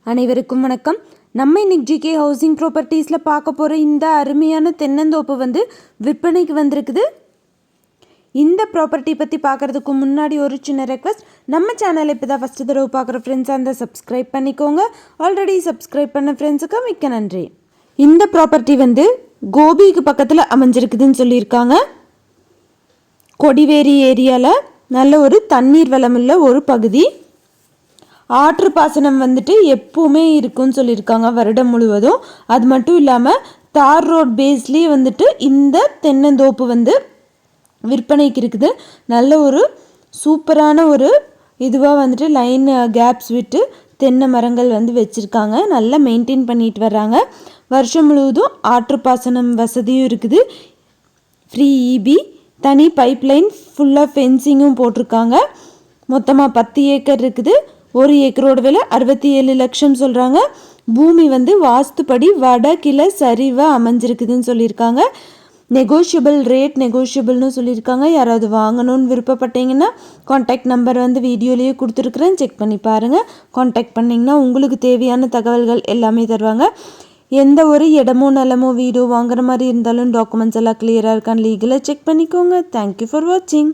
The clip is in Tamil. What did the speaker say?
அனைவருக்கும் வணக்கம். நம்ம இன்னைக்கு ஜிகே ஹவுசிங் ப்ராப்பர்ட்டிஸில் பார்க்க போகிற இந்த அருமையான தென்னந்தோப்பு வந்து விற்பனைக்கு வந்திருக்குது. இந்த ப்ராப்பர்ட்டி பற்றி பார்க்குறதுக்கு முன்னாடி ஒரு சின்ன ரெக்வஸ்ட், நம்ம சேனலை இப்போ தான் ஃபஸ்ட்டு தடவை பார்க்குற ஃப்ரெண்ட்ஸாக இருந்தால் சப்ஸ்கிரைப் பண்ணிக்கோங்க. ஆல்ரெடி சப்ஸ்கிரைப் பண்ண ஃப்ரெண்ட்ஸுக்கு மிக்க நன்றி. இந்த ப்ராப்பர்ட்டி வந்து கோபிக்கு பக்கத்தில் அமைஞ்சிருக்குதுன்னு சொல்லியிருக்காங்க. கொடிவேரி ஏரியாவில் நல்ல ஒரு தண்ணீர் வளமுள்ள ஒரு பகுதி. ஆற்று பாசனம் வந்துட்டு எப்போவுமே இருக்குன்னு சொல்லியிருக்காங்க வருடம் முழுவதும். அது மட்டும் இல்லாமல் தார் ரோட் பேஸ்லேயே வந்துட்டு இந்த தென்னந்தோப்பு வந்து விற்பனைக்கு இருக்குது. நல்ல ஒரு சூப்பரான ஒரு இதுவாக வந்துட்டு லைன் கேப்ஸ் விட்டு தென்னை மரங்கள் வந்து வச்சுருக்காங்க. நல்லா மெயின்டைன் பண்ணிட்டு வர்றாங்க. வருஷம் முழுவதும் ஆற்று பாசனம் வசதியும் இருக்குது. ஃப்ரீ இபி, தனி பைப்லைன், ஃபுல்லாக ஃபென்சிங்கும் போட்டிருக்காங்க. மொத்தமாக 10 ஏக்கர் இருக்குது. 1 ஏக்கரோட விலை 67 லட்சம் சொல்கிறாங்க. பூமி வந்து வாஸ்துப்படி வடகிழ சரிவாக அமைஞ்சிருக்குதுன்னு சொல்லியிருக்காங்க. நெகோஷியபிள் ரேட் நெகோஷியபிள்னு சொல்லியிருக்காங்க. யாராவது வாங்கணும்னு விருப்பப்பட்டீங்கன்னா கான்டாக்ட் நம்பர் வந்து வீடியோலேயே கொடுத்துருக்குறேன், செக் பண்ணி பாருங்கள். கான்டாக்ட் பண்ணிங்கன்னா உங்களுக்கு தேவையான தகவல்கள் எல்லாமே தருவாங்க. எந்த ஒரு இடமோ நிலமோ வீடோ வாங்குற மாதிரி இருந்தாலும் டாக்குமெண்ட்ஸ் எல்லாம் கிளியராக இருக்கான்னு லீகலாக செக் பண்ணிக்கோங்க. தேங்க்யூ ஃபார் வாட்சிங்.